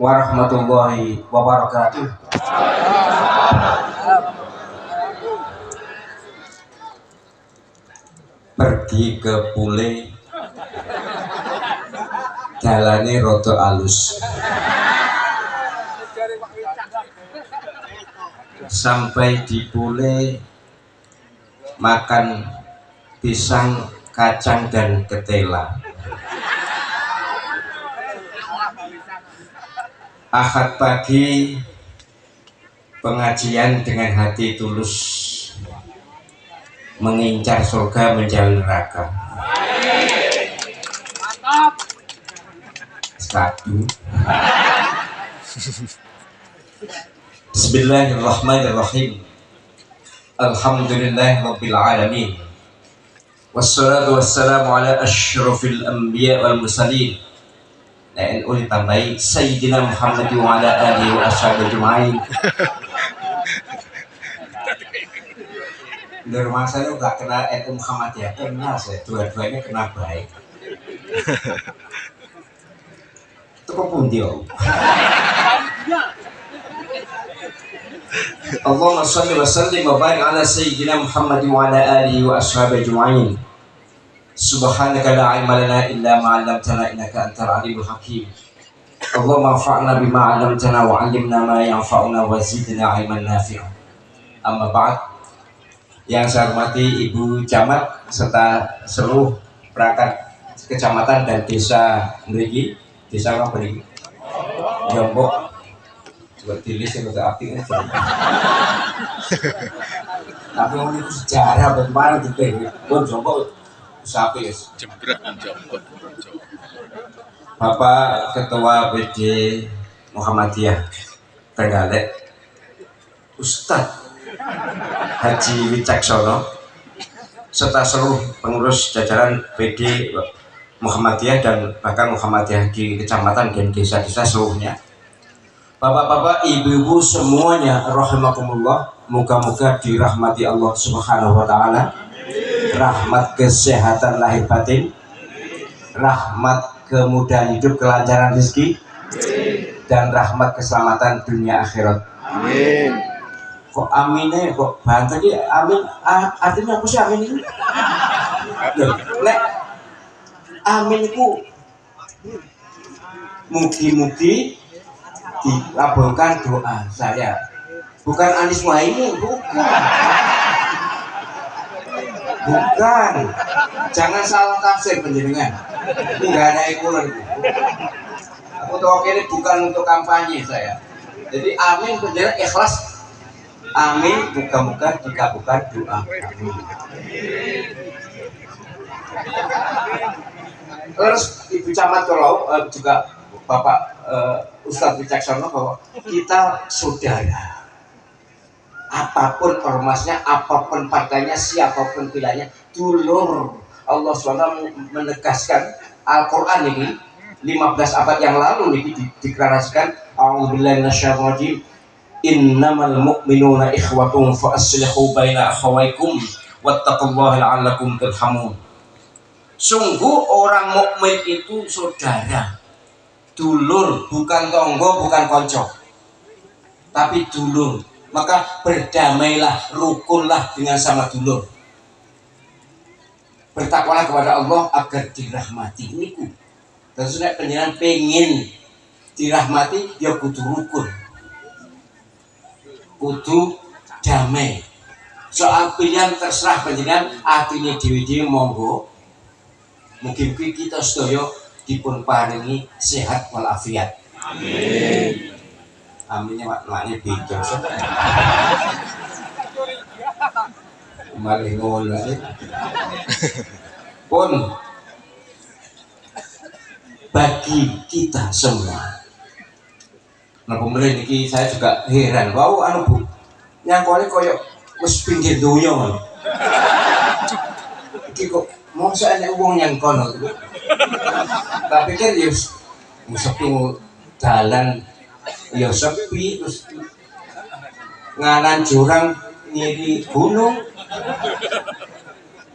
warahmatullahi wabarakatuh. Pergi ke Pule, dalane rada alus. Sampai di Pule makan pisang, kacang dan ketela. Ahad pagi pengajian dengan hati tulus, mengincar surga menjauhi neraka. Satu. Bismillahirrahmanirrahim. Alhamdulillahirabbil alamin. Wassalatu wassalamu ala asyrafil anbiya wal mursalin. NU ditambahi Sayyidina Muhammad wa ala alihi wa ashabihi ajma'in. Di rumah saya nggak kenal NU Muhammad ya, kenal saya, dua-duanya kenal baik. Itu kok pun dia. Allahumma shalli wa sallim wa barik ala Sayyidina Muhammad wa ala alihi wa ashabihi ajma'in. Subhanaka la ilma lana illa ma 'allamtana innaka antal alimul hakim. Allahumma anfa'na bima 'allamtana wa 'allimna ma yanfa'una wa zidna 'ilman nafi'a. Amma ba'd. Yang saya hormati Ibu Camat serta seluruh perangkat kecamatan dan desa mriki, desa apa mriki? Jombok. Coba tulis yang udah aktif aja. Tapi ini sejarah bagaimana gitu. Pun Jombok sapi jebret Jombok. Bapak Ketua PD Muhammadiyah Trenggalek, Ustadz Haji Wicaksono serta seluruh pengurus jajaran PD Muhammadiyah dan bahkan Muhammadiyah di kecamatan dan desa-desa seluruhnya. Bapak-bapak, ibu-ibu semuanya rahimakumullah, moga-moga dirahmati Allah Subhanahu wa taala. Rahmat kesehatan lahir batin, rahmat kemudahan hidup, kelancaran rezeki, dan rahmat keselamatan dunia akhirat. Amin. Kok aminnya kok banter ya? Amin. Artinya apa sih amin ini? Lek amin itu mugi-mugi dilabulkan doa saya. Bukan Anies Muhaimin, bukan. Jangan salah tafsir penjenengan. Ini nggak ada ekuler. Aku tahu ini bukan untuk kampanye saya. Jadi amin penjenengan ikhlas. Amin, moga-moga dikabulkan doa. Amin. Terus Ibu Camat Kalau juga Bapak Ustadz Wicaksono bahwa kita saudara. Apapun ormasnya, apapun partainya, siapapun pilihannya, dulur. Allah SWT menegaskan Al-Quran ini 15 abad yang lalu ini diklarasikan a'udzubillahi minasyaitonir rajim, innamal mu'minuna ikhwatun fa aslihu baina akhawaykum wattaqullaha la'allakum turhamun. Sungguh orang mukmin itu saudara, dulur, bukan tonggo, bukan konco, tapi dulur. Maka berdamailah, rukunlah dengan sama dulur. Bertakwalah kepada Allah agar dirahmati. Ini ku. Terus nek panjenengan pengen dirahmati, ya kudu rukun, kudu damai. Soal pilihan terserah panjenengan, artinya dewi-dewi monggo. Mungkin kita sedaya dipun paringi sehat walafiat. Amin. Aminnya maknanya beda. Malih ngono pun bagi kita semua. Nah pemerintah ini saya juga heran. Wow, anu Bu, nyangkone koyo wis pinggir donya ngono. Iki kok mosok enek wong nyangkon. Tapi kan ya sepi dalan ya sepi, terus nganan jurang ngiri gunung.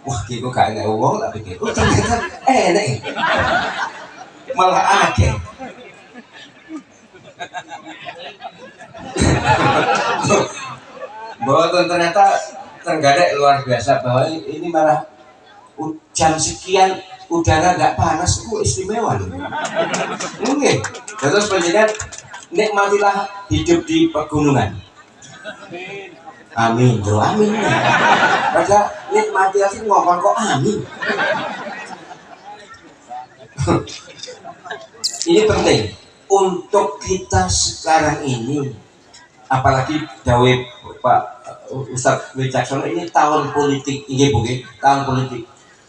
Wah, gitu gak enak uang, tapi gitu ternyata enak, malah akeh. Bahwa ternyata Trenggalek luar biasa, bahwa ini malah jam sekian udara nggak panas itu istimewa loh. Mungkin terus penjelasan nikmatilah hidup di pegunungan. Amin bro, amin. Pada nikmati aja ngomong kok amin. Ini penting untuk kita sekarang ini, apalagi dawe Pak Ustadz Wicaksono, ini tahun politik, ini bukan tahun politik.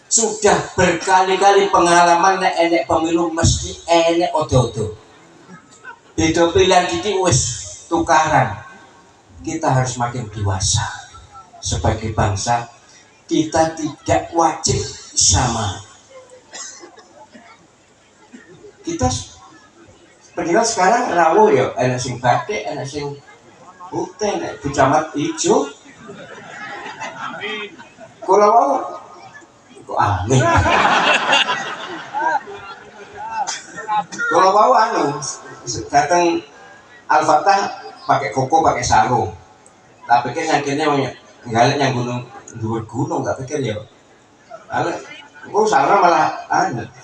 Sudah berkali-kali pengalaman nek enek pemilu mesti enek odo-odo. Beda pilihan titik wis tukaran. Kita harus makin dewasa sebagai bangsa. Kita tidak wajib sama. Kita pendidikan sekarang rawuh ya, enak sing batik, enak sing putih, enak bucamat hijau. Kalau mau, kok amin. Kalau mau datang Al-Fatah pakai koko, pakai sarung. Tak pikir akhirnya nggak yang gunung gunung, tak pikir ya. Lalu sarung malah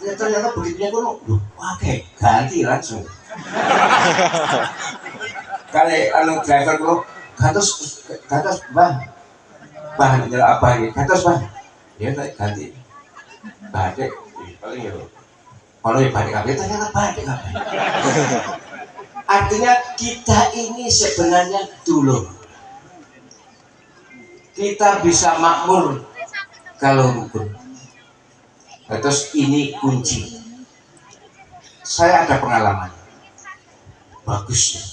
ternyata begitunya gunung, wah kayak ganti langsung. Kalau driver gue gatos bahan apa ini gatos bang, dia ganti batik paling ya. Kalau ya batik apa ternyata batik apa. Artinya kita ini sebenarnya dulu kita bisa makmur kalau rukun. Terus ini kunci. Saya ada pengalaman bagus ya.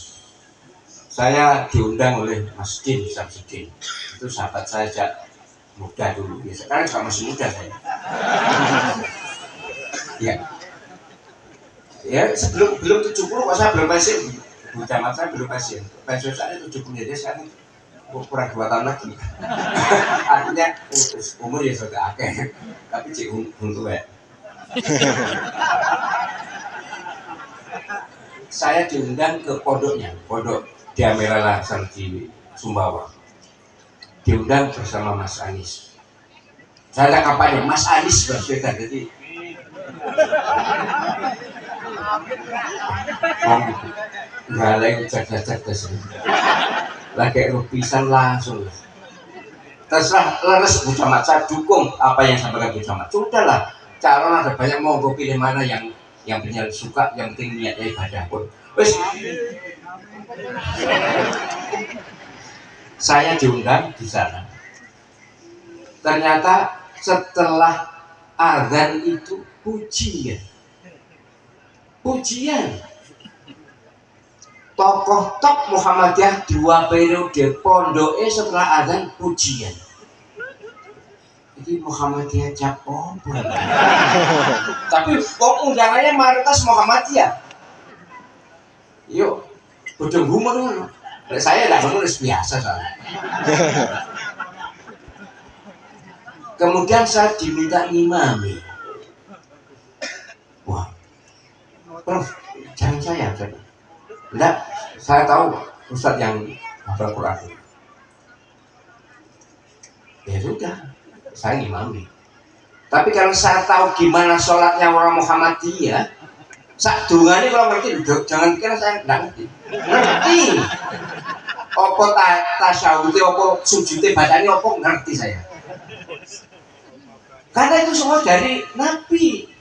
Saya diundang oleh Mas Din Samsudin, itu sahabat saya sejak muda dulu. Ya, sekarang juga masih muda saya. Ya sebelum 70 saya belum pensiun. Budamat saya belum pensiun. Pensiun saya 70, jadi saya kurang 2 tahun lagi. Artinya umur ya sudah akeh, tapi cik untuk ya. Saya diundang ke pondoknya, pondok Diamerala di Sumbawa. Diundang bersama Mas Anies. Saya ada kampanye Mas Anies Baswedan, jadi nggak lagi cerdas lagi rupisan langsung. Terserah leres Bu Camat, saya dukung apa yang sampaikan Bu Camat. Sudahlah, calon ada banyak, monggo pilih mana yang benar suka, yang penting niatnya ibadah pun. Wes, saya diundang di sana. Ternyata setelah azan itu pujian. Tokoh top Muhammadiyah 2 periode pondoknya setelah azan pujian. Jadi Muhammadiyah cap tapi kok undangannya mayoritas Muhammadiyah. Yuk, bodoh humor dulu. Saya tidak menulis biasa soalnya. Kemudian saya diminta ngimami. Wah, Prof, jangan saya. Enggak, saya tahu Ustadz yang hafal Quran. Ya sudah, saya ngimami. Tapi kalau saya tahu gimana sholatnya orang Muhammadiyah, sak dungane kalau ngerti, jangan kira saya enggak ngerti. Ngerti. Apa tasyahudnya, apa sujudnya, bacanya apa, ngerti saya. Karena itu semua dari Nabi.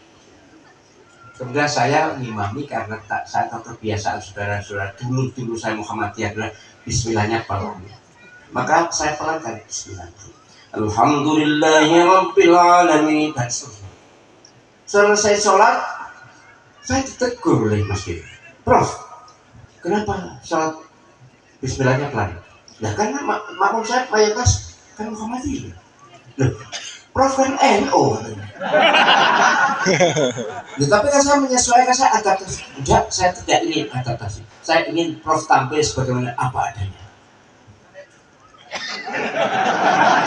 Kemudian saya ngimami karena saya tahu kebiasaan saudara-saudara dulu saya Muhammadiyah adalah bismillahnya pelan. Maka saya pelankan bismillah. Alhamdulillahirabbil alamin. Selesai sholat, saya ditegur oleh masjid. Prof, kenapa sholat bismillahnya pelan? Nah karena makmum saya mayoritas kan Muhammadiyah. Loh, Prof kan NO katanya. Ya, tapi kan saya menyesuaikan, saya adaptasi. Enggak, saya tidak ingin adaptasi. Saya ingin Prof tampil sebagaimana apa adanya.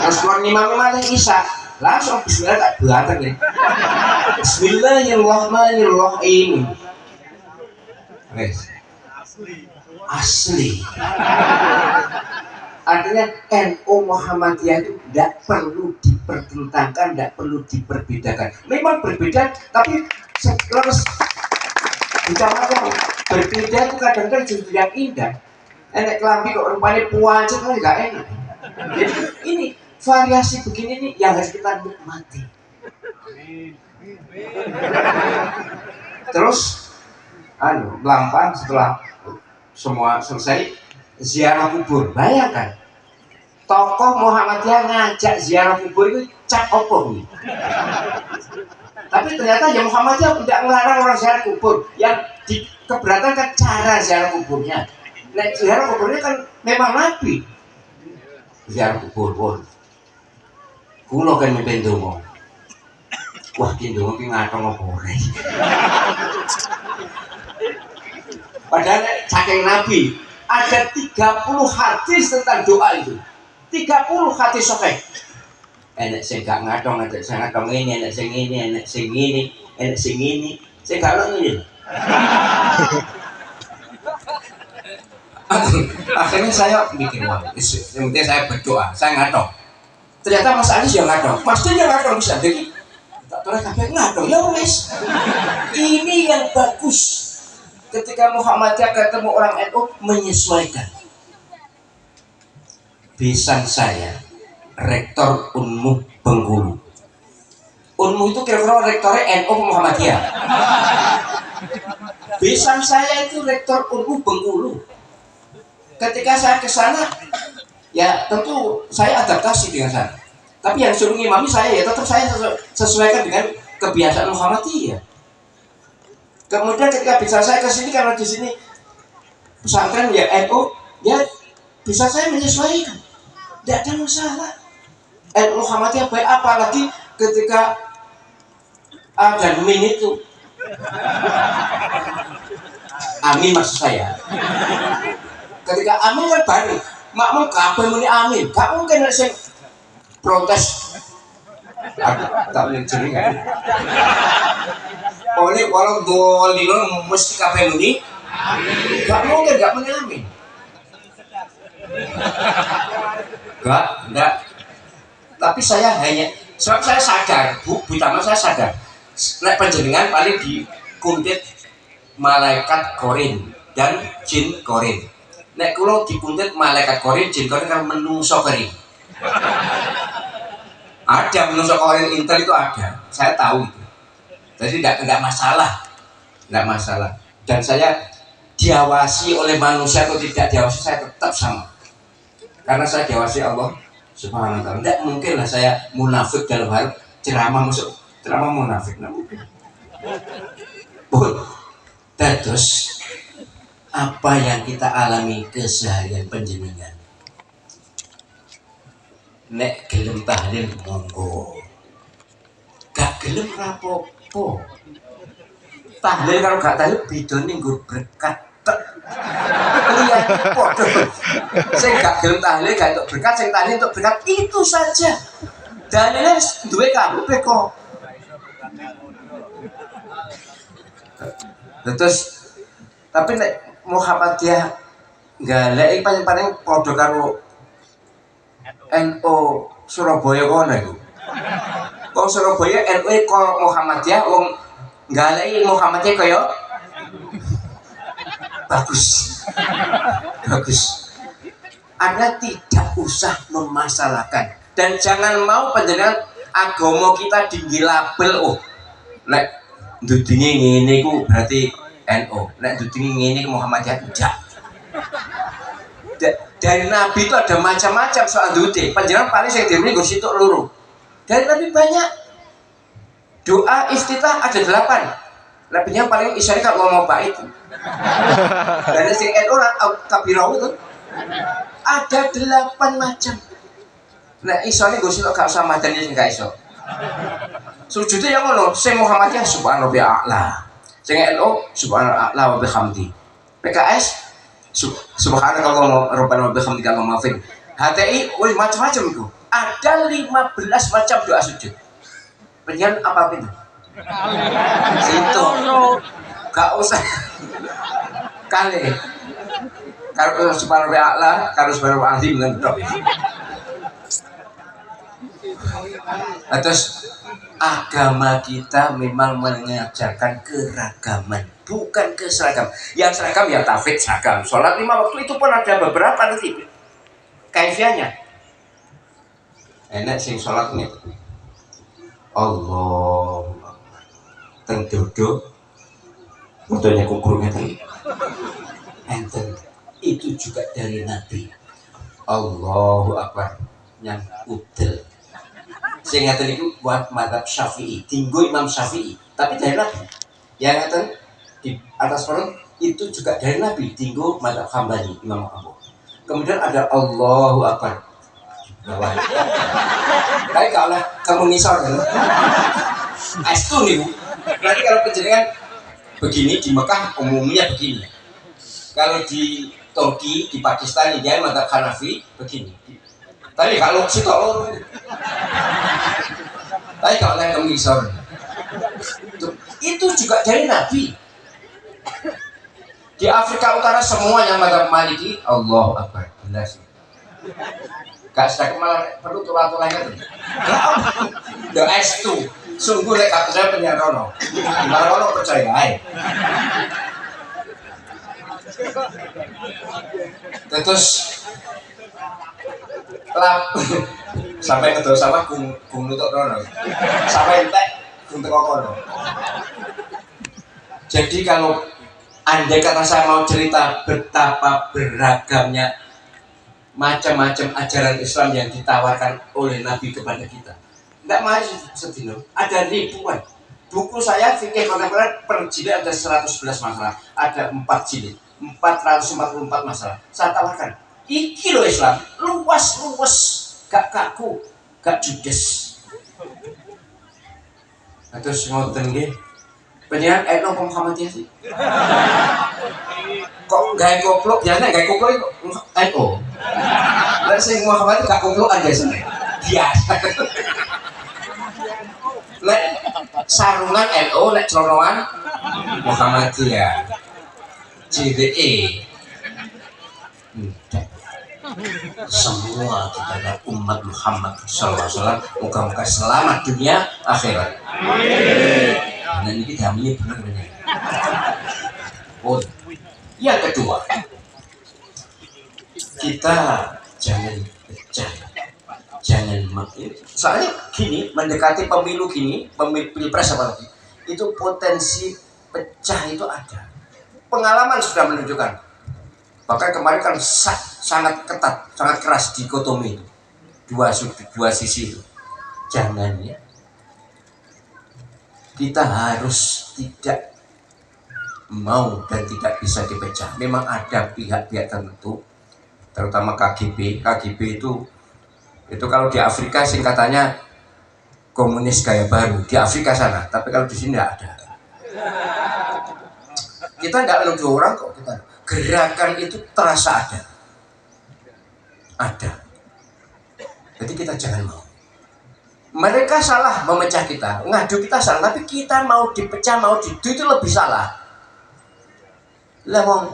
Terus keluar imam-imam yang Isya, langsung bismillah tak belakang nih. Bismillahirrahmanirrahim. Wes. Asli. Artinya NU Muhammadiyah itu tidak perlu dipertentangkan, tidak perlu diperbedakan. Memang berbeda, tapi harus bicara berbeda itu kadang-kadang justru yang indah. Enak kelambi kok rupanya puancet kan nggak enak. Jadi ini variasi begini nih yang harus kita nikmati. Terus, melampang setelah semua selesai ziarah kubur. Bayangkan tokoh Muhammadiyah ngajak ziarah kubur itu cap opo nih. Tapi ternyata yang Muhammadiyah tidak melarang orang ziarah kubur. Yang keberatan kan cara ziarah kuburnya. Nah, ziarah kuburnya kan memang Nabi ziarah kubur pun. Kulo kan mimpin donga. Wah, ki donga ki ngatong apa ora. Padahal saking Nabi ada 30 hadis tentang doa itu. 30 hadis sahih. Enak sing gak ngatong, ada sing ngatong ini, enak sing ini, enak sing ini, enak sing ini. Sing gak ono ini. Akhirnya saya mikir, wah, yang penting saya berdoa, saya ngatong. Ternyata Mas Anies yang ngatong. Pasti yang ngatong bisa jadi. Tak tahu kabeh ngatong ya wis. Ini yang bagus. Ketika Muhammadiyah ketemu orang NU menyesuaikan. Besan saya rektor Unmu Bengkulu. Unmu itu kira-kira rektornya NU Muhammadiyah. Besan saya itu rektor Unmu Bengkulu. Ketika saya ke sana, ya tentu saya adaptasi dengan sana. Tapi yang suruh ngimami saya ya tetap saya sesuaikan dengan kebiasaan Muhammadiyah. Kemudian ketika bisa saya ke sini karena di sini pesantren ya NU, ya bisa saya menyesuaikan. Tidak ada masalah. NU Muhammadiyah baik, apalagi ketika dan Min itu. Amin maksud saya. Ketika Amin kan baru, makmum kabeh muni Amin. Gak mungkin ada yang protes. Tak boleh jering kan. Oleh walau dolino mesti kabeh muni. Gak mungkin gak muni Amin. Enggak. Tapi saya hanya, sebab saya sadar, Bu Tama saya sadar. Nek panjenengan paling dikuntit malaikat korin dan jin korin. Nek kula dikuntit malaikat korin, jin korin kan menungso kering. Ada menungso korin intel itu ada, saya tahu itu. Jadi tidak masalah, tidak masalah. Dan saya diawasi oleh manusia atau tidak diawasi, saya tetap sama. Karena saya diawasi Allah Subhanahu wa ta'ala. Tidak mungkin lah saya munafik dalam hal ceramah, masuk ceramah munafik. Tidak mungkin. Terus apa yang kita alami keseharian panjenengan? Nek gelem tahlil monggo. Gak gelem rapopo. Tahlil kalau gak tahlil bidone nggo berkat. Lihat podo. Sing gak gelem tahlil gak untuk berkat, sing tahlil untuk berkat, itu saja. Dalilnya duwe kabeh kok. Terus tapi nek Muhammadiyah galek paling padha karo NU Surabaya kono iku. Wong Surabaya NU kok Muhammadiyah, wong galeki Muhammadiyah kaya bagus. Anda tidak usah memasalahkan dan jangan mau panjenengan agama kita tinggi label. Oh, nek ndudinge ngene iku berarti NU, nek ndudinge ngene iku Muhammadiyah. Tidak. Dari Nabi itu ada macam-macam soal dude. Panjenengan paling sing diruni nggo situk loro. Dari Nabi banyak. Doa iftitah ada 8. Nabinya paling isyarat kalau ngomong bait. Dan sing NU kabirau itu ada 8 macam. Nah, isone nggo situk gak usah madani sing gak iso. Sujudnya yang ngono, sing Muhammadiyah subhanallah a'la. Sing NU subhanallah a'la wa bihamdi. PKS subhanallah rabbana wa bihamdika Allahumma maghfir. HTI macam-macam itu. Ada 15 macam doa sujud. Penyan apa itu? Situ. Gak kali karo separuh a'la karo separuh azim lan tok. Terus agama kita memang mengajarkan keragaman, bukan keseragam. Yang seragam ya tafid seragam. Sholat 5 waktu itu pun ada beberapa nanti kaifiahnya. Enak sing sholat nih. Allah teng duduk fotonya kukur ngeten. Enten itu juga dari Nabi. Allahu Akbar yang udel. Sing ngaten iku buat madzhab Syafi'i, tinggu Imam Syafi'i, tapi dari Nabi. Yang ngaten di atas perut itu juga dari Nabi, tinggu madzhab Hambali Imam Abu. Kemudian ada Allahu Akbar. Bawah. Baik kalau kamu ngisor kan. Astu nih Bu. Nanti kalau penjenengan begini di Mekah umumnya begini. Kalau di Turki, di Pakistan dia madzhab Hanafi begini. Tapi kalau situ tapi kalau yang ngisor itu juga dari Nabi. Di Afrika Utara semuanya madzhab Maliki, Allahu Akbar. Jelas. Gak sedang malah perlu tulah-tulah itu. The S2 sungguh lek kata saya penyarono. Marono percaya ae. Terus lap sampai ketemu sama kung nutuk rono. Sampai entek kung teko kono. Jadi kalau andai kata saya mau cerita betapa beragamnya macam-macam ajaran Islam yang ditawarkan oleh Nabi kepada kita, tidak masih sedino, ada ribuan. Buku saya fikih kontemporer per jilid ada 111 masalah, ada 4 jilid, 444 masalah. Saya tawarkan, iki lo Islam, luas, gak kaku, gak judes. Terus ngoten nggih, penyiaran etno Muhammadiyah sih. Kok gak goblok, biasanya gak goblok itu NO. Lalu sing Muhammad gak goblok aja sini. Biasa. Lek sarungan NO, lek celonoan Muhammadiyah. CDE. Semua kita adalah umat Muhammad SAW. Moga-moga selamat dunia akhirat. Dan ini damai benar-benar. Oh, yang kedua, kita jangan pecah, soalnya gini, mendekati pemilu gini, pilpres apalagi, itu potensi pecah itu ada. Pengalaman sudah menunjukkan. Bahkan kemarin kan sangat ketat, sangat keras dikotomi itu, dua sisi itu. Jangan ya. Kita harus tidak mau dan tidak bisa dipecah. Memang ada pihak-pihak tertentu, terutama KGB itu kalau di Afrika singkatannya komunis gaya baru di Afrika sana, tapi kalau di sini tidak ada. Kita tidak menuduh orang kok, kita gerakan itu terasa ada. Jadi kita jangan mau. Mereka salah memecah kita, ngadu kita salah, tapi kita mau dipecah, mau itu lebih salah. Lah wong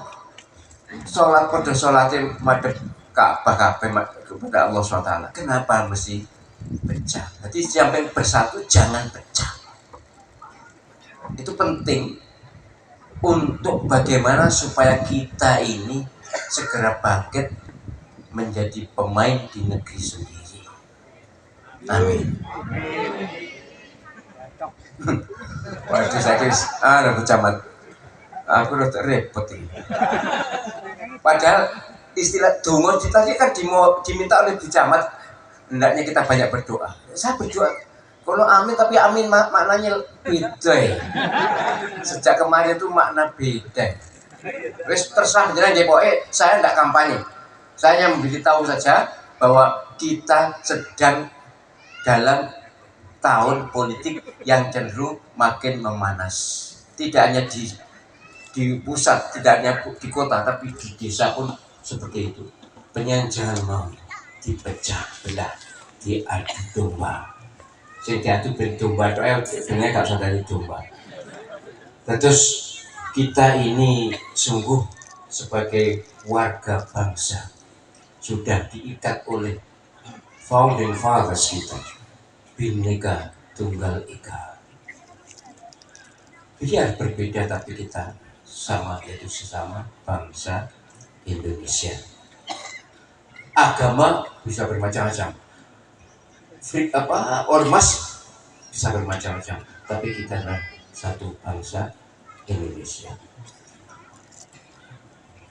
sholat pada sholatin madhep Ka'bah kepada Allah SWT, kenapa mesti pecah? Jadi sampai bersatu jangan pecah. Itu penting untuk bagaimana supaya kita ini segera bangkit menjadi pemain di negeri sendiri. Amin. Waduh saya kira pejabat. Aku udah repot ini. Padahal istilah dongo kita ini kan diminta oleh pejabat, hendaknya kita banyak berdoa. Saya berdoa, kalau amin tapi amin maknanya beda ya. Sejak kemarin itu makna beda. Wes terserah jangan saya tidak kampanye. Saya memberitahu saja bahwa kita sedang dalam tahun politik yang cenderung makin memanas. Tidak hanya di pusat, tidak hanya di kota, tapi di desa pun seperti itu. Jangan mau dipecah belah, diadu domba. Sing diadu domba itu sebenarnya gak usah dari domba. Terus kita ini sungguh sebagai warga bangsa sudah diikat oleh founding fathers kita, Bhinneka Tunggal Ika. Biar berbeda tapi kita sama, yaitu sesama bangsa Indonesia. Agama bisa bermacam-macam, ormas bisa bermacam-macam, tapi kita adalah satu bangsa Indonesia.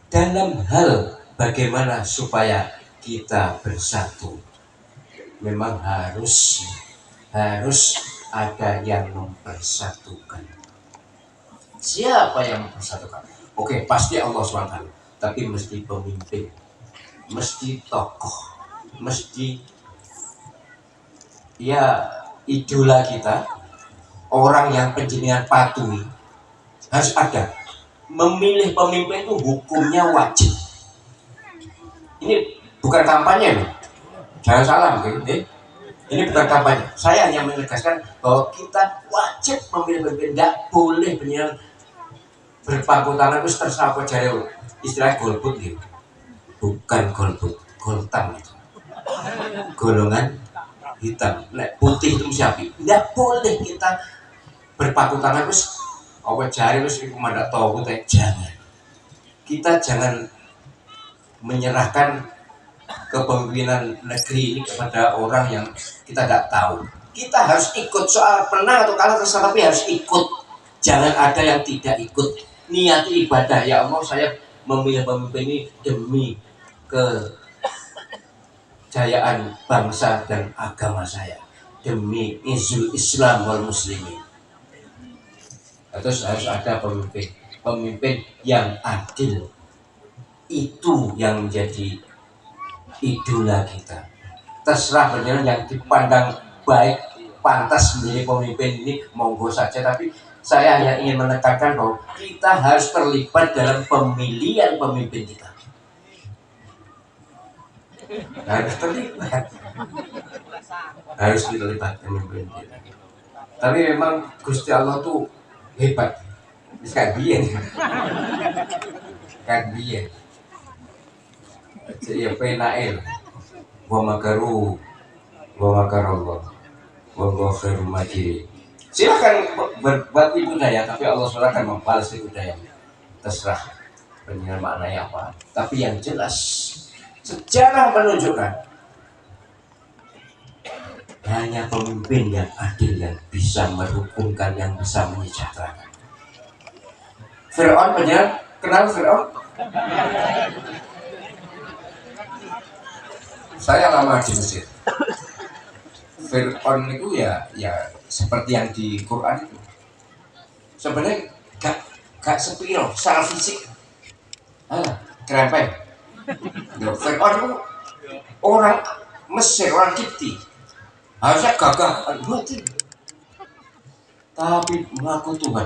Dalam hal bagaimana supaya kita bersatu, memang harus ada yang mempersatukan. Siapa yang mempersatukan? Oke, pasti Allah SWT, tapi mesti pemimpin, mesti tokoh, mesti ya idola kita, orang yang penjenengan patuhi, harus ada. Memilih pemimpin itu hukumnya wajib. Ini bukan kampanye loh, jangan salah mungkin. Ini bukan kampanye. Saya hanya menegaskan bahwa kita wajib memilih pemimpin, tidak boleh penjenengan berpangku tangan terus terserah apa jari istilah golput gitu. Bukan golput, goltam itu. Golongan hitam, putih itu siapa? Tidak boleh kita berpangku tangan terus apa jari terus itu mandak tahu jangan. Kita jangan menyerahkan kepemimpinan negeri ini kepada orang yang kita tidak tahu. Kita harus ikut, soal menang atau kalah terserah, tapi harus ikut. Jangan ada yang tidak ikut. Niati ibadah, ya Allah saya memilih pemimpin ini demi kejayaan bangsa dan agama saya, demi izul Islam wal muslimin. Terus harus ada pemimpin yang adil. Itu yang menjadi idola kita. Terserah benar yang dipandang baik, pantas menjadi pemimpin ini, monggo saja. Tapi saya hanya ingin menekankan bahwa kita harus terlibat dalam pemilihan pemimpin kita. Harus terlibat. Harus terlibat pemimpin kita. Tapi memang Gusti Allah tuh hebat. Kayak biyen. Ya penail. Wa makaru wa makarallah wa khairul makirin. Silakan berbuat tipu daya, tapi Allah SWT akan membalas tipu daya. Terserah penilaian maknanya apa. Tapi yang jelas sejarah menunjukkan hanya pemimpin yang adil yang bisa merukunkan, yang bisa menyejahterakan. Fir'aun benar, kenal Fir'aun? Saya lama di Mesir. Fir'aun itu ya seperti yang di Quran itu. Sebenarnya gak sepiro secara fisik. Kerempeng. Fir'aun itu orang Mesir, orang Kipti. Harusnya gagah, tapi mengaku Tuhan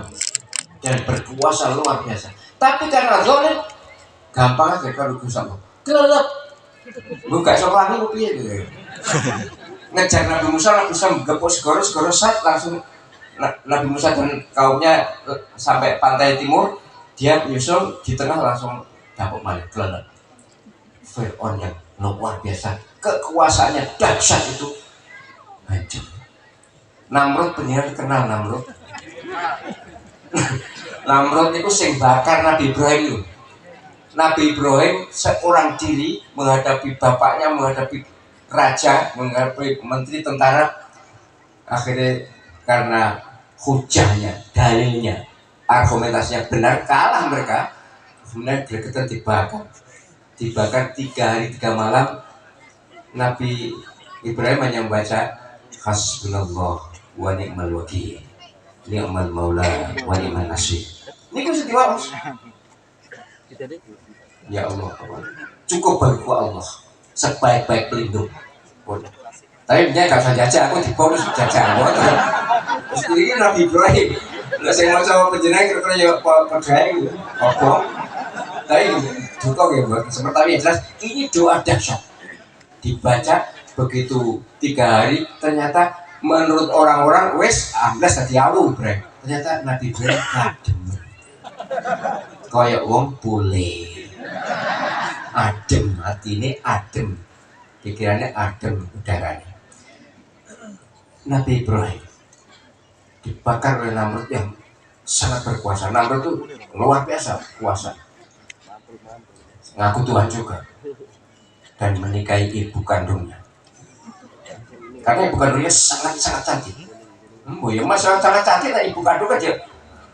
dan berkuasa luar biasa. Tapi karena zalim, gampang aja kalau sama. Gelap. Bukan soal ini piye gitu. Ngejar Nabi Musa menggepuk segoro saat langsung Nabi Musa dan kaumnya sampai pantai timur, dia menyusul di tengah langsung dapat balik gelap. Fir'aun yang luar biasa, kekuasaannya dahsyat itu hancur. Namrud penyiar kenal Namrud. Namrud itu sing bakar Nabi Ibrahim itu. Nabi Ibrahim seorang diri menghadapi bapaknya, menghadapi raja, menghadapi menteri tentara. Akhirnya karena hujahnya, dalilnya, argumentasinya benar, kalah mereka. Kemudian gregetan dibakar 3 hari 3 malam. Nabi Ibrahim hanya membaca hasbunallah wa ni'mal wakil, ni'mal maula wa ni'mal nasir. Ini kan setiap ya Allah, cukup bagiku Allah sebaik-baik pelindung. Tapi dia gak usah jajah, aku di bonus jajah. Terus ini Nabi Ibrahim. Lah saya mau coba penjenengan kira-kira ya percaya gitu. Apa? Tapi duka ya buat seperti yang jelas ini doa dahsyat. Dibaca begitu 3 hari, ternyata menurut orang-orang wes 11 tadi awu Ibrahim. Ternyata Nabi Ibrahim kadem. Kaya wong pule. Adem hatine, adem pikirannya, adem udaranya. Nabi Ibrahim dibakar oleh Namrud yang sangat berkuasa. Namrud itu luar biasa kuasa, ngaku Tuhan juga, dan menikahi ibu kandungnya. Karena ibu kandungnya sangat-sangat cantik. Ya masalah sangat cantik, nah ibu kandung aja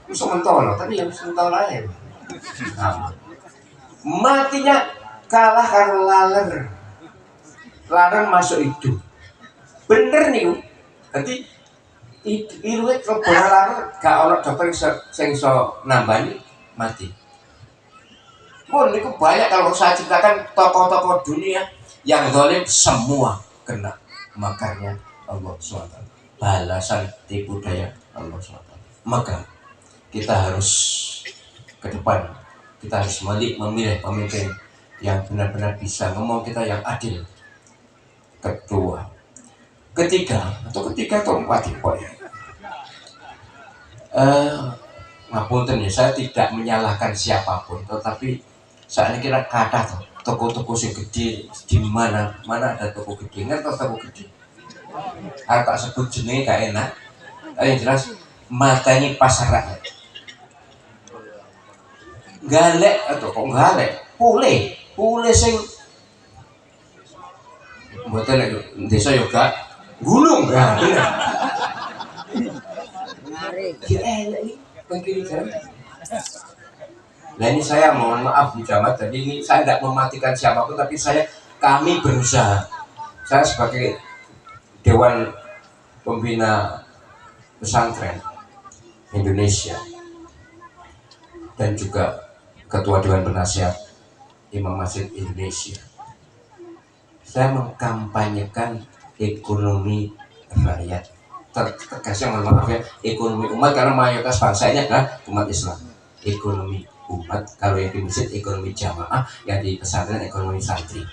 bisa mentolo, tapi ya bisa mentolo aja. Nah, matinya kalah karena laler. Laler masuk itu. Bener nih, nanti iluwe kebola laler gak ono dokter sing iso nambani mati. Pun itu banyak kalau saya ceritakan tokoh-tokoh dunia yang zalim semua kena makarnya Allah SWT. Balasan tipu daya Allah SWT. Maka kita harus ke depan, kita harus memilih pemimpin yang benar-benar bisa ngomong kita, yang adil. Kedua, ketiga atau keempat ya. Ngapunten ya, saya tidak menyalahkan siapapun, tetapi saya kira kata toko-toko yang gede di mana ada toko gede, ngerti toko gede. Tak sebut jenenge gak enak, tapi yang jelas matanya pasar rakyat. Galek atau kok galek, pule sing mboten nek desa yoga gulung ya bener. Ya enak ini bagi jalan. Nah ini saya mohon maaf Bu Camat, jadi ini saya tidak mematikan siapapun, tapi kami berusaha. Saya sebagai Dewan Pembina Pesantren Indonesia dan juga Ketua Dewan Penasihat Imam Masjid Indonesia, saya mengkampanyekan ekonomi rakyat. Tegasnya mohon maaf ya, ekonomi umat, karena mayoritas bangsa ini adalah umat Islam. Ekonomi umat, kalau yang di masjid ekonomi jamaah, yang di pesantren ekonomi santri.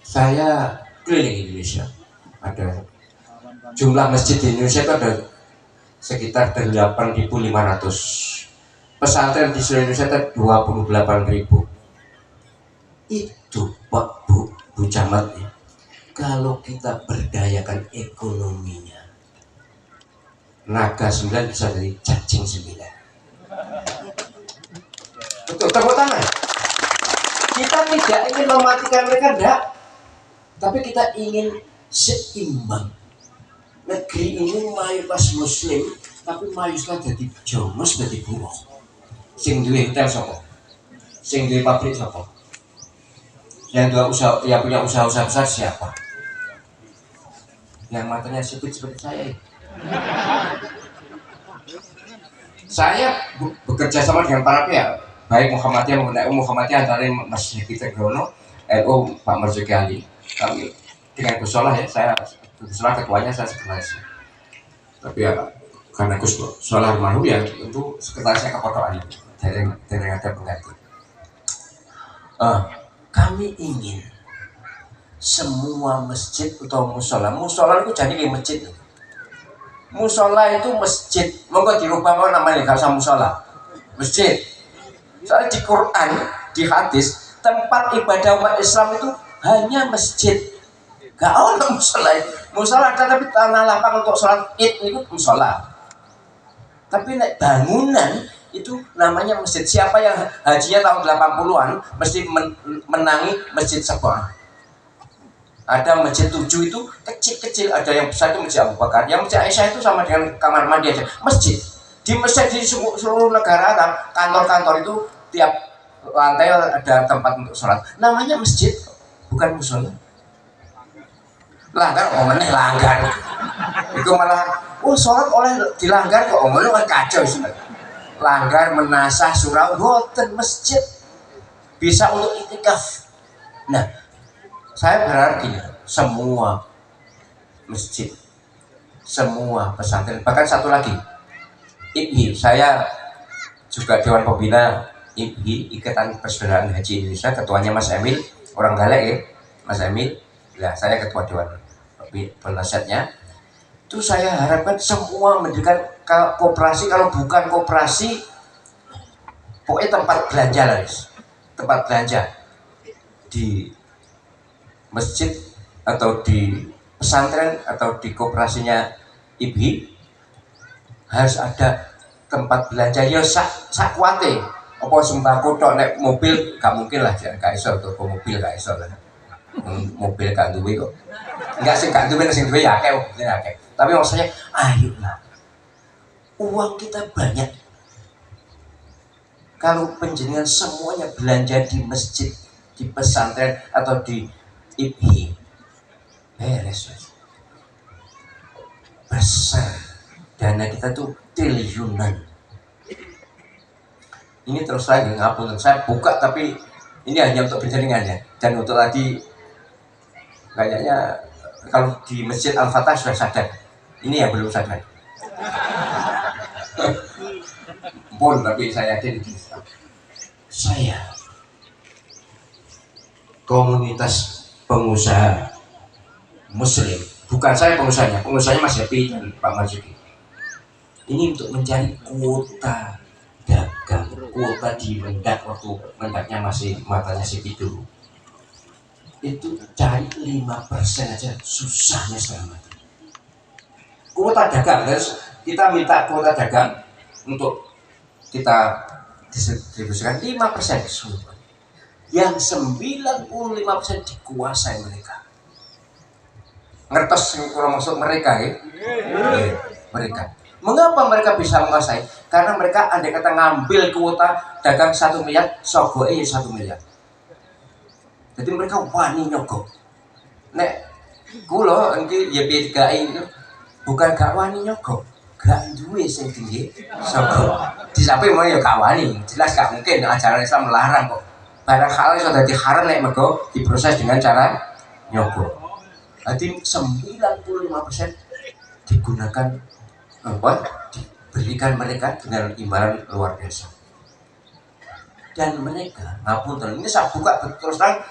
Saya keliling Indonesia, ada jumlah masjid di Indonesia itu ada sekitar 8.500, pesantren di seluruh Indonesia itu 28.000. Itu Pak Bu Camat ya, kalau kita berdayakan ekonominya, naga 9 bisa dari cacing 9. Betul, tepuk tangan. Kita tidak ingin mematikan mereka, enggak, tapi kita ingin seimbang. Negeri ini mayoritas Muslim, tapi mayoritas jadi jomos, jadi buruh. Sing duwe hotel sapa? Sing duwe pabrik sapa? Yang punya usaha-usaha besar siapa? Yang matanya sipit seperti saya. Saya bekerja sama dengan para pihak, baik Muhammadiyah maupun NU. Muhammadiyah antara Mas Hikita Grono, NU Pak Marzuki Ali. Kami dengan Gus Solah ya, saya Gus Solah ketuanya, saya sekretaris. Tapi ya karena Gus Solah almarhum ya, tentu sekretarisnya kepotokan itu dari ada pengganti. Kami ingin semua masjid atau musola itu jadi kayak masjid. Musola itu masjid, monggo dirubah mau namanya, gak usah musola, masjid. Soalnya di Quran, di hadis, tempat ibadah umat Islam itu hanya masjid, gak ada musola. Musola ada tapi tanah lapang untuk sholat id itu musola. Tapi bangunan itu namanya masjid. Siapa yang hajinya tahun 80-an mesti menangi masjid Sabah. Ada masjid 7 itu kecil-kecil, ada yang besar itu masjid Abu Bakar, yang masjid Aisyah itu sama dengan kamar mandi aja. Masjid di masjid di seluruh negara Arab, kantor-kantor itu tiap lantai ada tempat untuk sholat, namanya masjid, bukan musola. Langgar, omongnya langgar itu malah, sholat oleh dilanggar kok, omongnya kacau sebenarnya. Langgar, menasah, surau, hotel, masjid bisa untuk itikaf. Nah, saya berharap gini, semua masjid, semua pesantren, bahkan satu lagi, IPHI, saya juga Dewan Pembina IPHI, Ikatan Persaudaraan Haji Indonesia, ketuanya Mas Emil, orang Galek ya, Mas Emil, ya saya ketua Dewan Penasihatnya. Itu saya harapkan semua mendirikan kooperasi, kalau bukan kooperasi pokoknya tempat belanja lah, tempat belanja di masjid atau di pesantren atau di koperasinya IBI harus ada tempat belanja ya sak kuate. Apa sembako tok, nek mobil gak mungkin lah, jangan gak iso toko mobil gak iso lah. Mobil gak duwe kok. Enggak sih gak duwe, sing duwe ya akeh. Tapi maksudnya ayolah. Uang kita banyak. Kalau penjenengan semuanya belanja di masjid, di pesantren atau di IBI, beres. Besar. Dana kita tuh triliunan. Ini terus lagi ngapun saya buka, tapi ini hanya untuk penjaringan ya, dan untuk tadi kayaknya kalau di Masjid Al-Fatah sudah sadar, ini yang belum sadar. Pun tapi saya yakin saya komunitas pengusaha muslim, bukan saya pengusahanya Mas Happy dan Pak Marzuki, ini untuk mencari kuota dagang, kuota di Mendak, waktu Mendaknya masih matanya si Pidu, itu cari 5% aja susahnya selama itu. Kuota dagang, terus kita minta kuota dagang untuk kita distribusikan 5% sulit. Yang 95% dikuasai mereka. Ngertos kurang maksud mereka ya? Mereka. Mengapa mereka bisa menguasai? Karena mereka andai kata ngambil kuota dagang 1 miliar, sogoe 1 miliar. Jadi mereka wani nyogok. Nek kula engki YP3I itu bukan gak wani nyogok, gak duwe sing tinggi sogok. Disape mau ya gak wani, jelas gak mungkin ajaran Islam melarang kok. Barang halal iso dadi haram nek mergo diproses dengan cara nyogok. Jadi 95% digunakan diberikan mereka dengan imbalan luar biasa. Dan mereka ngapunten, ini saya buka terus terang,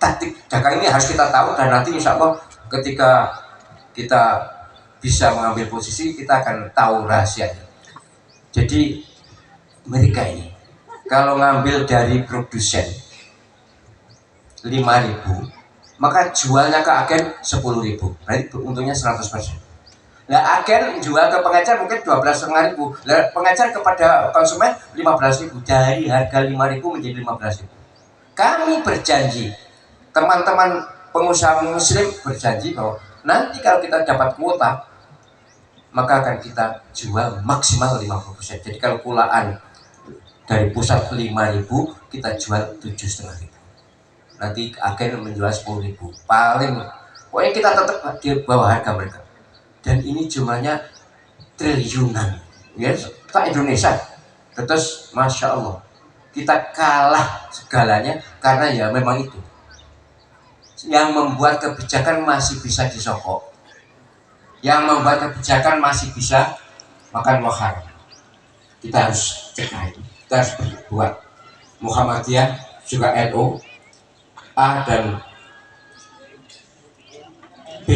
taktik dagang ini harus kita tahu, dan nanti insya Allah ketika kita bisa mengambil posisi kita akan tahu rahasianya. Jadi mereka ini kalau ngambil dari produsen 5.000, maka jualnya ke agen 10.000, berarti untungnya 100%. Nah, agen jual ke pengecer mungkin 12.500. Nah, pengecer kepada konsumen 15.000, dari harga 5.000 menjadi 15.000. Kami berjanji, teman-teman pengusaha muslim berjanji bahwa nanti kalau kita dapat kuota, maka akan kita jual maksimal 50%. Jadi kalau kulaan dari pusat 5.000, kita jual 7.500. Nanti agen menjual 10.000. Paling pokoknya kita tetap di bawah harga mereka. Dan ini jumlahnya triliunan, ya, tak Indonesia. Terus masya Allah, kita kalah segalanya karena ya memang itu yang membuat kebijakan masih bisa disokok, yang membuat kebijakan masih bisa makan mahar. Kita harus cegah itu, kita harus berbuat. Muhammadiyah juga NU, A dan B,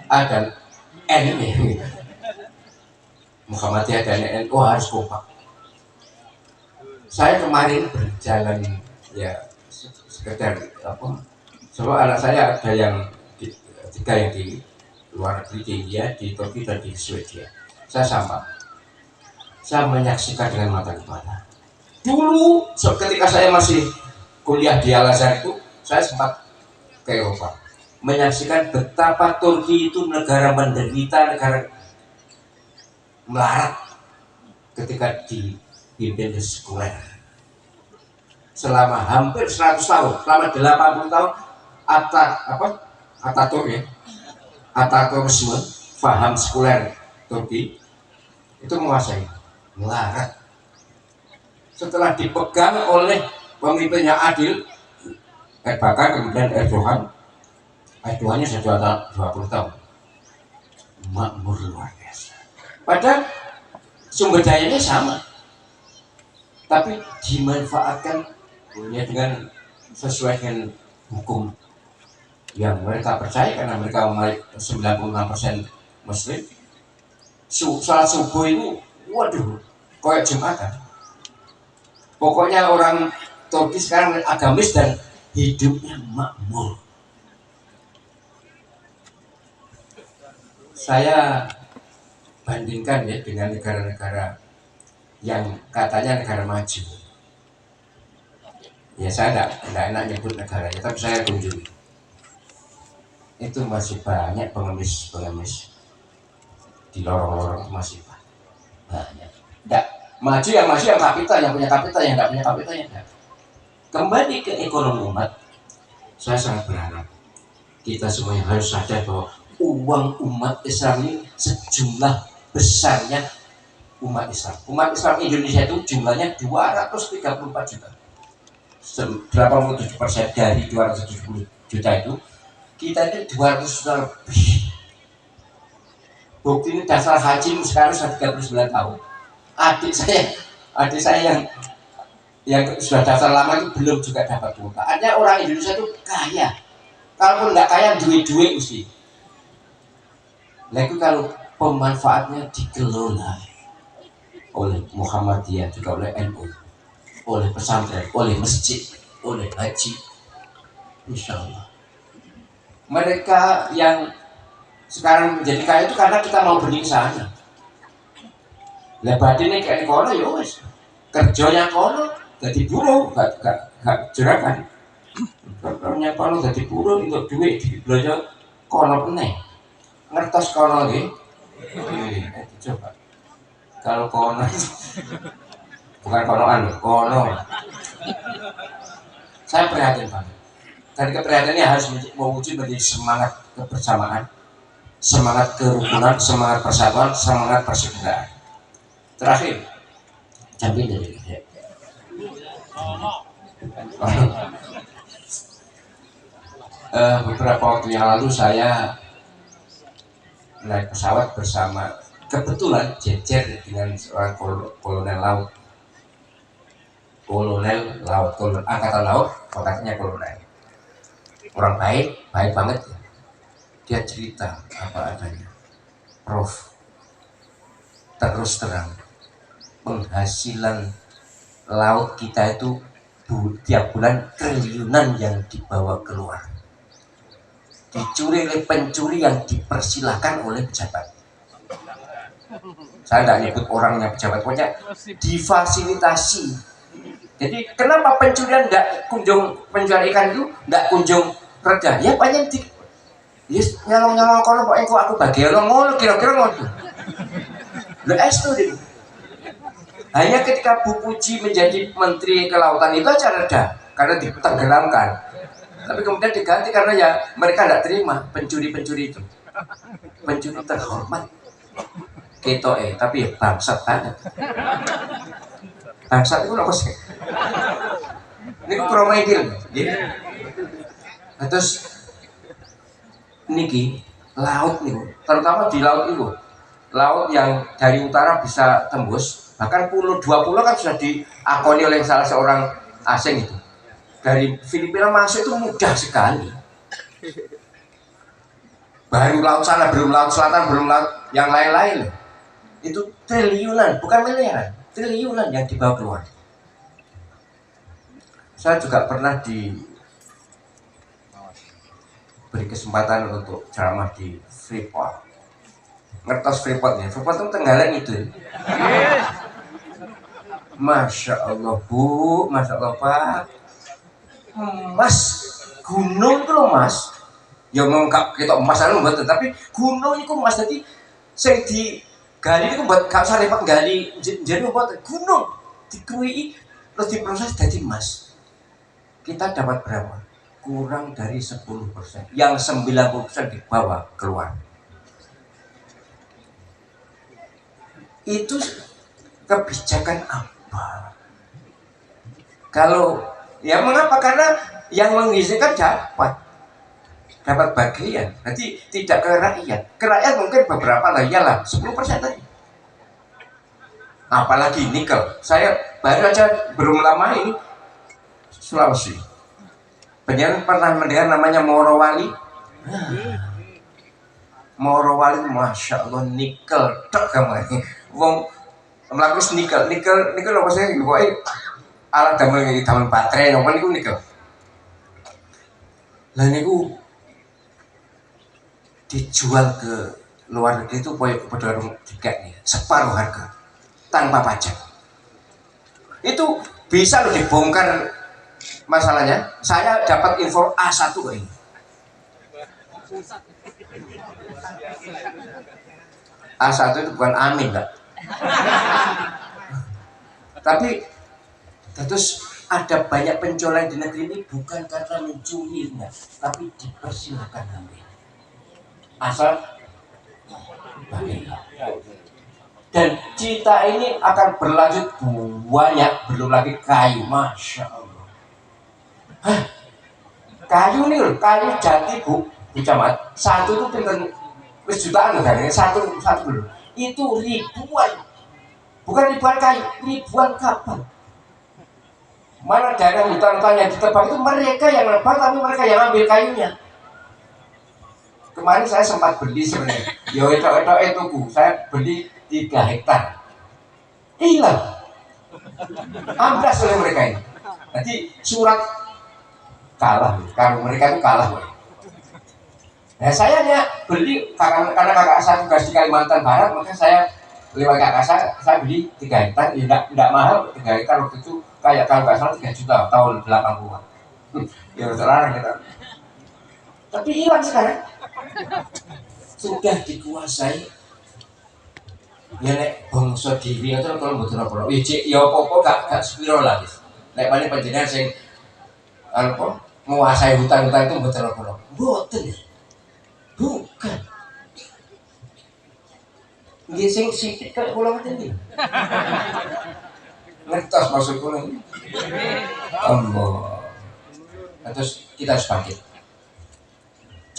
A dan N ini, Muhammadiyah dan NU harus kompak. Saya kemarin berjalan ya sekedar apa, sebab anak saya ada yang tiga yang di luar negeri, di India, di Turki dan di Swedia. Saya menyaksikan dengan mata kepala. Dulu ketika saya masih kuliah di Al-Azhar itu, saya sempat ke Eropa, menyaksikan betapa Turki itu negara menderita, negara melarat ketika dipimpin sekuler. Selama hampir 100 tahun, selama 80 tahun Ataturkisme, paham sekuler Turki itu menguasai, melarat. Setelah dipegang oleh pemimpinnya Adil, Erbakan, kemudian Erdogannya sudah 20 tahun, makmur luar biasa. Padahal sumber dayanya sama, tapi dimanfaatkan ya dengan sesuai dengan hukum yang mereka percaya, karena mereka 96% Muslim. Salat subuh itu, waduh, Koyak Jumatan. Pokoknya orang Turki sekarang agamis dan hidupnya makmur. Saya bandingkan ya dengan negara-negara yang katanya negara maju. Ya saya tidak enak nyebut negaranya, tapi saya kunjungi. Itu masih banyak pengemis-pengemis di lorong-lorong, masih banyak. Tidak maju yang kapital, yang punya kapital, yang tidak punya kapital yang tidak. Kembali ke ekonomi umat, saya sangat berharap kita semuanya harus sadar bahwa uang umat Islam ini sejumlah besarnya umat Islam. Umat Islam Indonesia itu jumlahnya 234 juta. 87% dari 270 juta itu kita itu 200 juta lebih. Bukti ini dasar haji sekarang sudah 39 tahun. Adik saya yang sudah dasar lama itu belum juga dapat kuota. Artinya orang Indonesia itu kaya. Kalaupun nggak kaya, duit-duit mesti. Lalu kalau pemanfaatnya dikelola oleh Muhammadiyah, juga oleh NU, oleh pesantren, oleh masjid, oleh haji, insya Allah. Mereka yang sekarang menjadi kaya itu karena kita mau beli sana. Lebat ini kayak kono ya wes, kerjanya kono, jadi buruh, gak jerakan. Kerjanya kono jadi buruh untuk duit, belanja kono peneng. Ngertos kono nih, coba. Kalau kono, bukan konoan, kono. Saya prihatin banget. Dan keprihatinannya harus mewujud menjadi semangat kebersamaan, semangat kerukunan, semangat persatuan, semangat persaudaraan. Terakhir, jambi dari gede. Beberapa waktu yang lalu saya naik pesawat bersama, kebetulan jejer dengan seorang kolonel angkatan laut, pangkatnya kolonel. Orang baik banget ya. Dia cerita apa adanya. Prof, terus terang, penghasilan laut kita itu tiap bulan triliunan yang dibawa keluar, dicuri oleh pencuri yang dipersilahkan oleh pejabat. Saya tidak nyebut orangnya pejabat, pokoknya difasilitasi. Jadi kenapa pencurian pencurian ikan itu tidak kunjung reda? Ya banyak di nyolong kono pokoknya aku bagian ngono kira-kira ngono. Lo itu deh. Hanya ketika Bu Puji menjadi Menteri Kelautan itu aja reda karena ditenggelamkan. Tapi kemudian diganti karena ya mereka tidak terima pencuri-pencuri itu. Pencuri terhormat. Tapi ya bangsat banget. Bangsat itu apa sih? Ini promedil. Terus niki laut nih, terutama di laut itu. Laut yang dari utara bisa tembus, bahkan dua pulau kan sudah diakoni oleh salah seorang asing itu. Dari Filipina masuk itu mudah sekali. Baru laut sana, belum laut selatan, belum laut yang lain-lain. Itu triliunan, bukan miliaran, triliunan yang dibawa keluar. Saya juga pernah beri kesempatan untuk ceramah di Freeport. Ngertos Freeport ya, Freeport itu Tenggalek itu. Masya Allah Bu, Masya Allah Pak. Mas, gunung itu loh Mas. Ya ngengkap kita emas anu mboten, tapi gunung itu Mas, jadi sing digali itu buat gak usah repot gali jadi mboten, gunung dikuwi terus diproses jadi emas. Kita dapat berapa? Kurang dari 10%. Yang 90% dibawa keluar. Itu kebijakan apa? Kalau ya mengapa? Karena yang mengizinkan dapat bagian, nanti tidak ke rakyat. Ke rakyat mungkin beberapa lah, iyalah 10% tadi. Apalagi nikel. Saya baru aja belum lama ini Sulawesi. Penyiar pernah mendengar namanya Morowali? Morowali, Masya Allah, nikel tok kamu ini. Wong mlaku nikel apa sih pokoke alat damel iki damel baterai napa niku nikel. Lah niku dijual ke luar negeri itu pada tiketnya separuh harga tanpa pajak. Itu bisa loh dibongkar masalahnya. Saya dapat info A1 kok ini. A1 itu bukan amin, Pak. Tapi terus ada banyak penjualan di negeri ini bukan karena mencurinya, tapi dipersilakan ambil. Asal dan cinta ini akan berlanjut banyak, belum lagi kayu, masya Allah. Hah, kayu nih loh, kayu jati bu camat satu itu pinter wis jutaan loh kan, satu dulu itu ribuan, bukan ribuan kayu, ribuan kapal. Mana daerah hutan-hutan yang ditebang itu mereka yang nebang, tapi mereka yang ambil kayunya. Kemarin saya sempat beli sebenarnya, yo itu saya beli 3 hektar, hilang, amblas oleh mereka ini. Jadi surat kalah, kalau mereka itu kalah. Nah saya hanya beli karena kakak saya tugas di Kalimantan Barat, maka saya lewat kakak saya beli 3 hektar, ya tidak mahal 3 hektar waktu itu kayak kalau nggak salah 3 juta tahun 80-an. Ya terlarang kita. Tapi hilang sekarang. Sudah dikuasai. Ya nek bangsa diri itu kalau mboten apa-apa. Ya apa-apa gak sepiro lah. Nek paling panjenengan sing apa menguasai hutan-hutan itu mboten apa-apa. Mboten. Bukan. Nggih sing sithik kok kula ngeten iki. Ngertos maksud kula iki. Allah. Terus kita harus bangkit.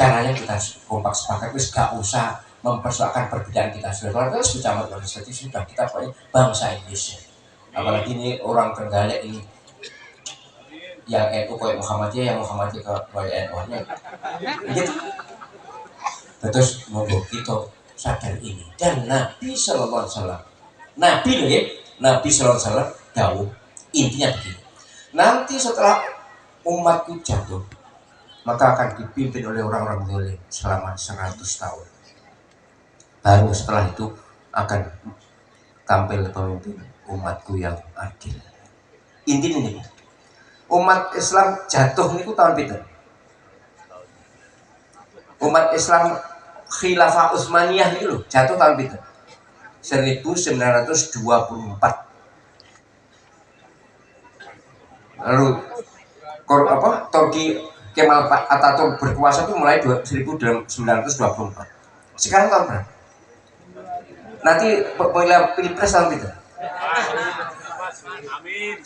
Caranya kita kompak sepakat, wis gak usah mempersoalkan perbedaan kita. Sudah kalau sudah camat jadi sudah kita bangsa Indonesia. Apalagi ini orang Trenggalek ini yang NU kayak Muhammadiyah, yang Muhammadiyah kayak NU-nya. Gitu. Terus monggo kita sadar ini. Dan Nabi Sallallahu Alaihi Wasallam, Nabi loh ya, Nabi Sallallahu Alaihi Wasallam dawuh intinya begini. Nanti setelah umatku jatuh, maka akan dipimpin oleh orang-orang zalim selama 100 tahun. Baru setelah itu akan tampil pemimpin umatku yang adil. Intinya ini, umat Islam jatuh niku tahun pinten? Umat Islam Khilafah Utsmaniyah niku lho jatuh tahun pinten? 1924. Lalu Turki Kemal Atatürk berkuasa itu mulai 1924. Sekarang tahun berapa? Nanti pemilihan pilpres tahun itu.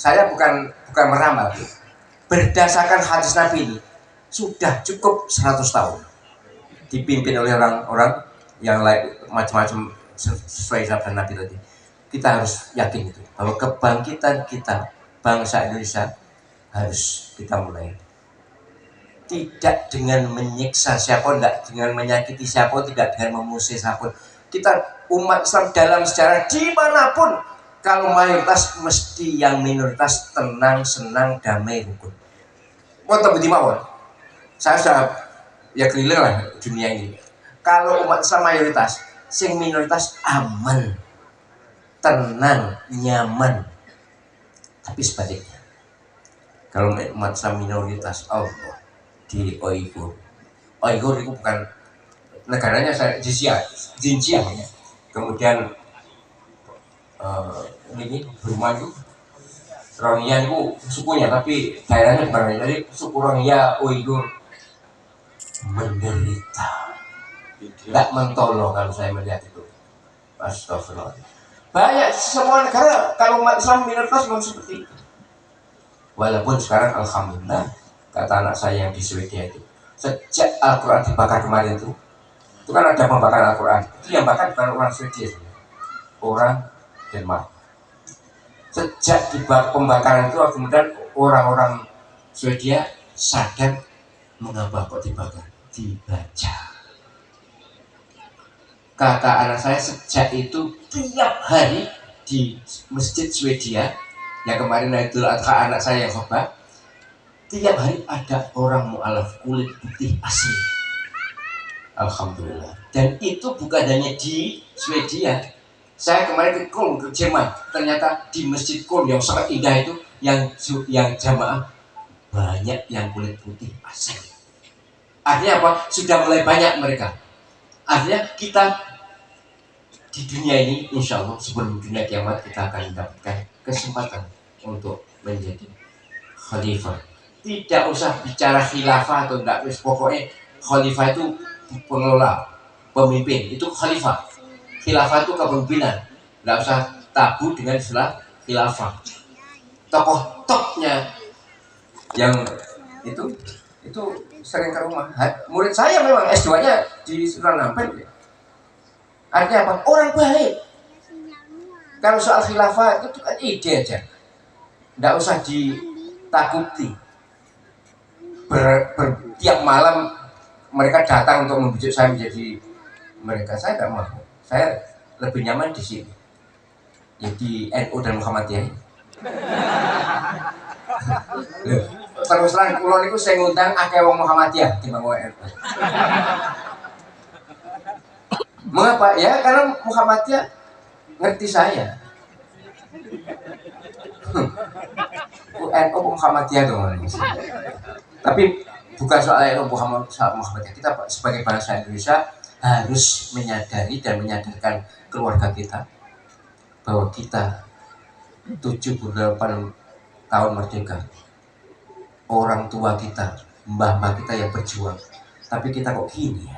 Saya bukan meramal. Berdasarkan hadis Nabi ini sudah cukup 100 tahun dipimpin oleh orang-orang yang lain macam-macam sesuai sabda Nabi tadi. Kita harus yakin itu bahwa kebangkitan kita bangsa Indonesia harus kita mulai. Tidak dengan menyiksa siapa, tidak dengan menyakiti siapa, tidak dengan memusuhi siapa. Kita umat Islam dalam sejarah dimanapun, kalau mayoritas mesti yang minoritas tenang, senang, damai, rukun. Mau budi mawon. Saya sudah ya keliling lah dunia ini. Kalau umat Islam mayoritas, sing minoritas aman, tenang, nyaman. Tapi sebaliknya, kalau umat Islam minoritas, Allah di Uyghur itu bukan negaranya, saya Xinjiang ya. Kemudian ini Burma itu Rohingya itu sukunya, tapi daerahnya bukan. Jadi suku Rohingya Uyghur menderita, tidak mentolong kalau saya melihat itu. Astagfirullah. Banyak semua negara kalau umat Islam minoritas memang seperti itu. Walaupun sekarang alhamdulillah, kata anak saya yang di Swedia itu, sejak Al-Quran dibakar kemarin itu kan ada pembakaran Al-Quran. Itu yang bakar bukan orang Swedia, orang Denmark. Sejak dibakar pembakaran itu, kemudian orang-orang Swedia sadar, mengapa kok dibakar? Dibaca. Kata anak saya, sejak itu tiap hari di masjid Swedia yang kemarin itu anak saya yang khotbah, tiap hari ada orang mu'alaf kulit putih asli. Alhamdulillah. Dan itu bukan hanya di Swedia. Saya kemarin ke Köln, ke Jerman, ternyata di masjid Köln yang sangat indah itu, yang jamaah banyak yang kulit putih asli. Artinya apa? Sudah mulai banyak mereka. Artinya kita di dunia ini, insya Allah sebelum dunia kiamat kita akan mendapatkan kesempatan untuk menjadi khalifah. Tidak usah bicara khilafah atau enggak, pokoknya khalifah itu pengelola, pemimpin, itu khalifah. Khilafah itu kepemimpinan. Enggak usah tabu dengan istilah khilafah. Tokoh topnya yang itu sering ke rumah. Murid saya memang S2-nya di Sunan Ampel. Artinya apa? Orang baik. Kalau soal khilafah itu kan ide aja, tidak usah ditakuti. Tiap malam mereka datang untuk membujuk saya menjadi mereka. Saya tidak mau. Saya lebih nyaman di sini, jadi NU dan Muhammadiyah. Terus terang kulon itu saya ngundang akeh wong Muhammadiyah timbang wong NU. Mengapa? Ya karena Muhammadiyah ngerti saya. NU Muhammadiyah dong. Tapi bukan soal NU Muhammadiyah. Kita sebagai bangsa Indonesia harus menyadari dan menyadarkan keluarga kita bahwa kita 78 tahun merdeka. Orang tua kita, mbah-mbah kita yang berjuang. Tapi kita kok gini ya?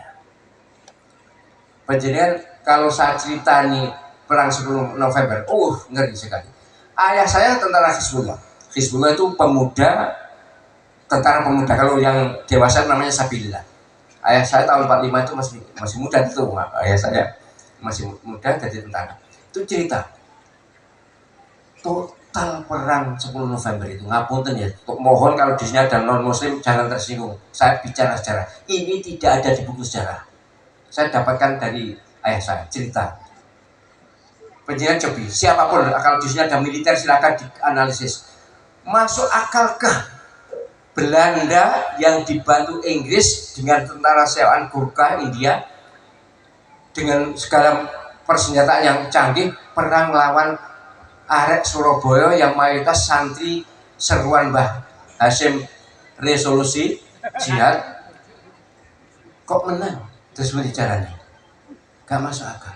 Penjadian kalau saya cerita nih perang 10 November, ngeri sekali. Ayah saya tentara Hizbullah. Hizbullah itu tentara pemuda. Kalau yang dewasa namanya Sabilillah. Ayah saya tahun 45 itu masih muda itu. Ayah saya masih muda jadi tentara. Itu cerita total perang 10 November itu. Ngapunten ya, mohon kalau di sini ada non muslim jangan tersinggung. Saya bicara sejarah. Ini tidak ada di buku sejarah. Saya dapatkan dari ayah saya cerita. Penjelasan cobi, siapapun kalau di sini ada militer silakan dianalisis. Masuk akalkah Belanda yang dibantu Inggris dengan tentara sewaan Gurkha India dengan segala persenjataan yang canggih perang melawan arek Surabaya yang mayoritas santri seruan Mbah Hasyim resolusi jihad, kok menang? Terus caranya gak masuk akal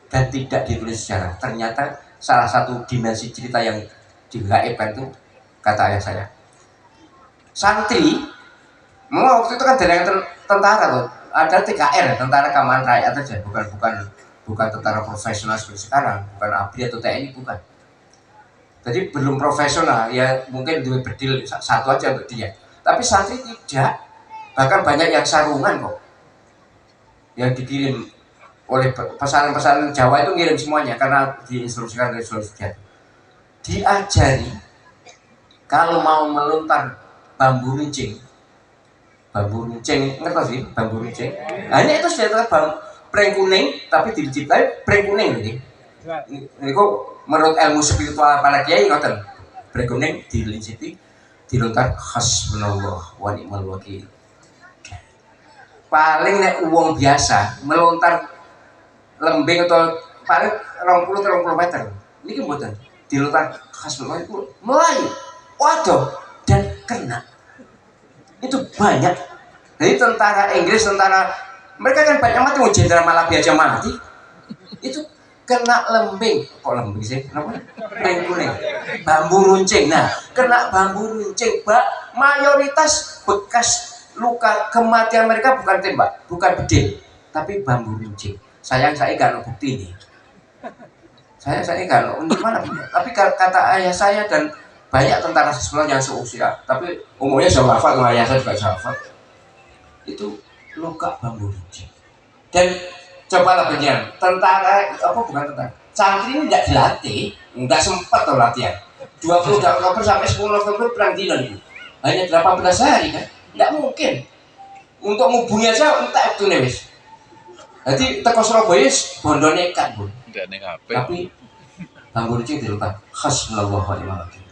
dan tidak ditulis sejarah. Ternyata salah satu dimensi cerita yang digaibkan itu kata ayah saya, santri waktu itu kan dari tentara tuh, ada TKR, tentara keamanan rakyat aja, bukan tentara profesional seperti sekarang, bukan ABRI atau TNI, bukan. Jadi belum profesional ya, mungkin dua bedil satu aja untuk dia. Tapi santri tidak, bahkan banyak yang sarungan kok, yang dikirim oleh pesanan-pesanan Jawa itu ngirim semuanya karena diinstruksikan dari Sulawesi. Diajari kalau mau melontar bambu runcing, ngerti sih bambu runcing? Hanya itu sudah pring kuning, tapi diciptai pring kuning ini. Ini kok menurut ilmu spiritual para kiai ngoten. Pring kuning dilinciti, dilontar hasbunallah wa ni'mal wakil. Paling nek uang biasa melontar lembing atau paling 20 meter. Ini mboten dilontar hasbunallah itu melayu. Waduh, dan kena. Itu banyak. Jadi tentara Inggris, mereka kan banyak mati, Jenderal Malabi aja mati. Itu kena lembing. Kok lembing sih? Kenapa? Pring kuning. Bambu runcing. Nah, kena bambu runcing, mayoritas bekas luka kematian mereka bukan tembak, bukan bedil, tapi bambu runcing. Sayang saya nggak ada bukti ini. Saya nggak ada gimana. Tapi kata ayah saya dan banyak tentara Hizbullah yang seusia, tapi umumnya sudah wafat, ayah saya juga sudah wafat. Itu luka bambu runcing. Dan cobalah penjelasan tentara bukan tentara. Santri ini tidak dilatih, nggak sempat tuh latihan. 20 Oktober sampai 10 November perang dino itu. Hanya 18 hari kan. Tidak mungkin untuk ngubungi aja entah itu nih wis. Jadi teko Surabaya bondo nekat pun. Tapi Tanggul cing tilukan. Hasbunallahu wa ni'mal wakil.